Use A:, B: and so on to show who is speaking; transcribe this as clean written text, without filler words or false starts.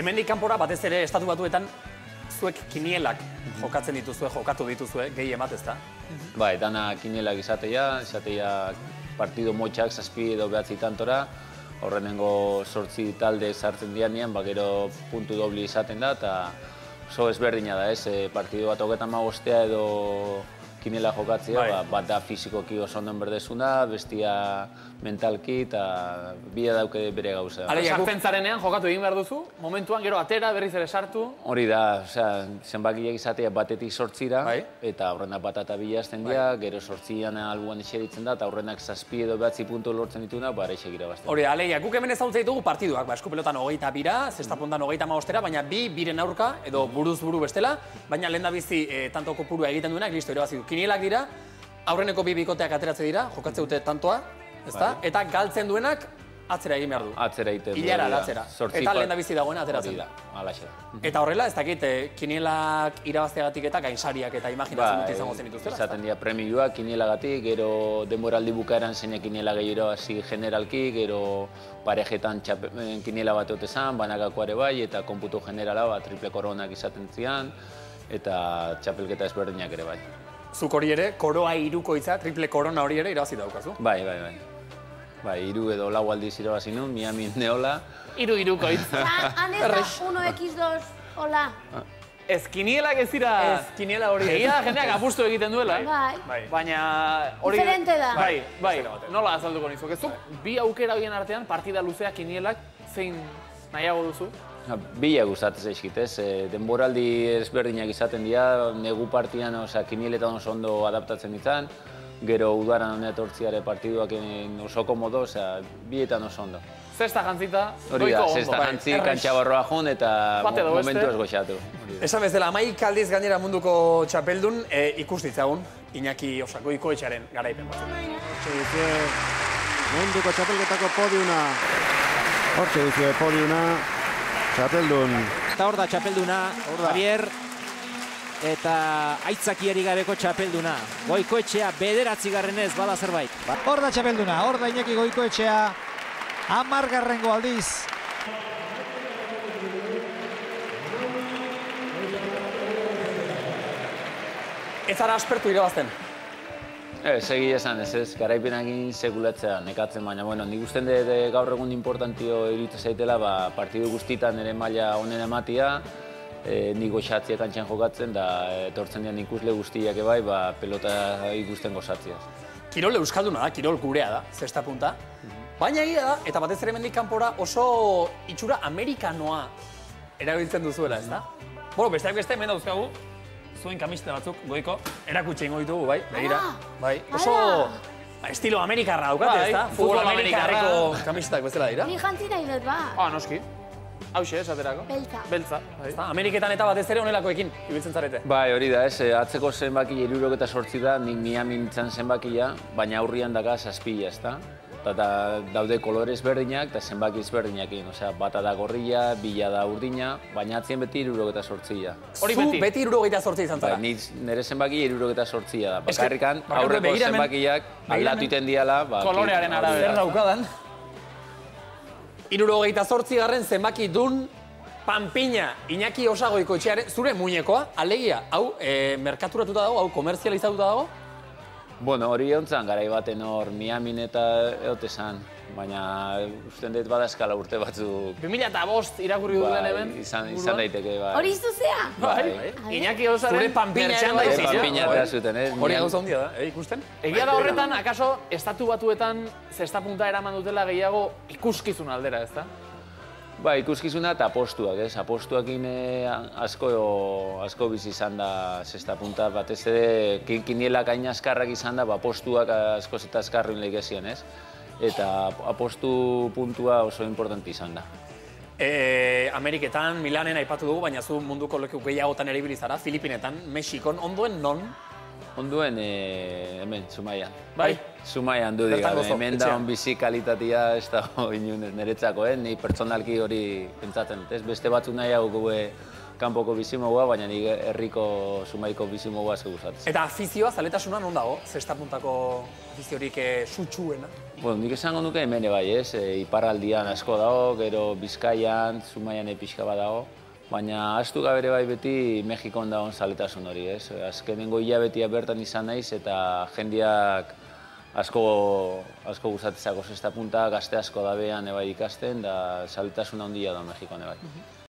A: Hemendik kanpora batez ere Estatu Batuetan zuek kinielak jokatzen dituzue, jokatu dituzue, gehi emat ezta?
B: Bai, dana kinielak izatea partido motxak, 7 edo 9 tantora, horrenengo 8 talde sartzen dianean, gero puntu dobli izaten da, eta oso ezberdina da, partido bat 35 edo kiniela jokatzea, bat da fizikoki oso onden berdezuna, bestia mentalki, eta bia dauke bere gauza.
C: Sartzen zarenean jokatu egin behar duzu, momentuan gero atera, berriz ere sartu.
B: Hori da, zenbakiak izatea batetik 8ra, eta horrenak bat eta bila azten dira, gero 8an albuan eseritzen da, eta horrenak 7 edo 9 puntu lortzen dituna, eresek irabazten.
A: Hori da, Aleia, guk hemen ezagutza ditugu partiduak, eskupelotan 22, zestapuntan 35, baina biren aurka, edo buruz buru bestela, baina lehen da bizi tanto kopurua egiten duenak, listo, irabazi du. Kinielak dira, aurreneko bi bikoteak ateratze dira, jokatze dute tantoa, ezta? Eta galtzen duenak atzera egin behar du.
B: Atzera egiten du.
A: Ilara atzera. Eta lehen da bizi dagoena ateratzen da. Eta horrela, ez dakit, kinielak irabazteagatik eta gainsariak eta imaginatzen dut izango zen dituztela.
B: Izaten dira premioak kinielagatik, gero denboraldi bukaeran zeinek kiniela gehiago hasi generalki, gero parejetan kiniela bat otezan, banakako ere bai, eta konputu generala, triple koronak izaten zian, eta txapelketa ezberdinak ere bai.
A: Zuk hori ere, koroa irukoitza, triple korona hori ere irabazi daukazu?
B: Bai. Bai, 3 edo 4 aldiz irabazi nun, Miami neola.
C: 3 irukoitza.
D: Han ez da 1x2, hola.
C: Ez kinielak ez dira...
A: Ez kiniela hori...
C: Egia da jendeak apustu egiten duela,
D: Bai.
C: Baina...
D: Diferente da.
C: Bai. Nola azalduko nizuk. Zuk, bi aukera horien artean, partida luzea kinielak, zein nahiago duzu?
B: Bila gustatzen zaizkit, denboraldi ezberdinak izaten dira, negu partian kinieletan oso ondo adaptatzen ditzen, gero udaran honet hortziare partiduak oso komodo, bietan oso ondo.
C: Zesta jantzita, goiko ondo.
B: Hori da, zesta jantzi, kantxabarroa jun eta momentu ez goxatu.
A: Esan bezala, 11 aldiz gainera munduko txapeldun ikus ditzagun, Iñaki Goikoetxearen garaipen bat.
E: Hortxe duzue munduko txapelketako podiuna. Hortxe duzue podiuna. Txapeldun.
F: Eta hor da txapelduna, Javier, eta aitzakiari gabeko txapelduna. Goikoetxea 9. bada zerbait.
G: Hor da txapelduna, hor da Iñaki Goikoetxea, 10. aldiz.
A: Ez ara aspertu irabazten?
B: Segi esan, ez, garaipenakin sekulatzea nekatzen, baina, nik usten dut gaur egun importantio iruditzen zaitela, partidu guztitan ere maila honen ematia, nik goxatzea kantxan jokatzen, da etortzen dian ikusle guztiak ebai, pelota ikusten gozatzea.
A: Kirol euskalduna da, kirol gurea da, zesta punta. Baina egia da, eta batez ere mendik kanpora oso itxura amerikanoa erabiltzen duzuela, ez da? Besteak beste, hemen dauzkagu, zuen kamista batzuk, Goiko, erakutxe ingo ditugu, bai, begira. Bai, oso estilo amerikarra daukate, ez da? Futbol amerikarreko kamistak bezala dira.
D: Ni jantzi nahi dut,
C: noski. Hauxe, esaterako.
D: Beltza.
A: Ameriketan eta batez ere honelakoekin, ibiltzen zarete.
B: Bai, hori da, atzeko zenbakia 68 da, nik Miami nintzen zenbakia, baina aurrian daga 7, ez da? Eta daude kolore ezberdinak eta zenbaki ezberdinak egin, bata da gorria, bila da urdina, baina atzien beti 68.
A: Zu beti 68 izan zara?
B: Nire zenbaki 68 da. Bakarrikan aurreko zenbakiak aldatu iten diala.
C: Kolorearen arabera.
A: Zer daukadan? 68 zenbaki dun Panpina, Iñaki Goikoetxearen, zure muñekoa, alegia, hau merkaturatuta dago, hau komerzializatuta dago?
B: Hori ontzan, garai baten hor Miamin eta eotezan, baina usten dut badazkala urte batzuk.
C: 2005 irakurri duen hemen?
B: Izan daiteke, bai.
D: Hori zuzea?
C: Bai. Iñaki Osaren
A: merchandising.
B: Panpina eta zuten,
A: Hori gauza hondia da, ikusten?
C: Egia da horretan, akaso, Estatu Batuetan zesta punta eraman dutela gehiago ikuskizun aldera, ez da?
B: Ba, ikuskizuna eta apostuak, ez? Apostuakin asko bizi izan da zesta punta, batez ere kinielak hain askarrak izan da, apostuak askoz eta askarruin lehigezien, ez? Eta apostu puntua oso importanti izan da.
A: Ameriketan, Milanen aipatu dugu, baina zu munduko leku gehiagotan ere ibilizara, Filipinetan, Mexikon, onduen non?
B: Onduen, hemen, Zumaian.
A: Bai?
B: Zumaian du digabe, hemen da onbizi kalitatea ez dago inunez niretzako, ni pertsonalki hori pentsatzen. Beste batzuk nahiago gube kanpoko bizimogua, baina nik herriko Zumaiko bizimogua ze gustatzen.
A: Eta afizioa, zaletasuna non dago? Zesta puntako afiziorik sutsuena?
B: Bueno, nik esango nuke hemen bai, ez? Iparraldian asko dago, gero Bizkaian, Zumaian pixka bat dago. Baina astu gabere bai beti Mexikon dagoen zaletasun hori, ez? Azkenengo hilabetia bertan izan naiz eta jendeak asko gustatzeko zesta punta, gazte asko dabean ikasten, da zaletasuna handia da Mexikon bai.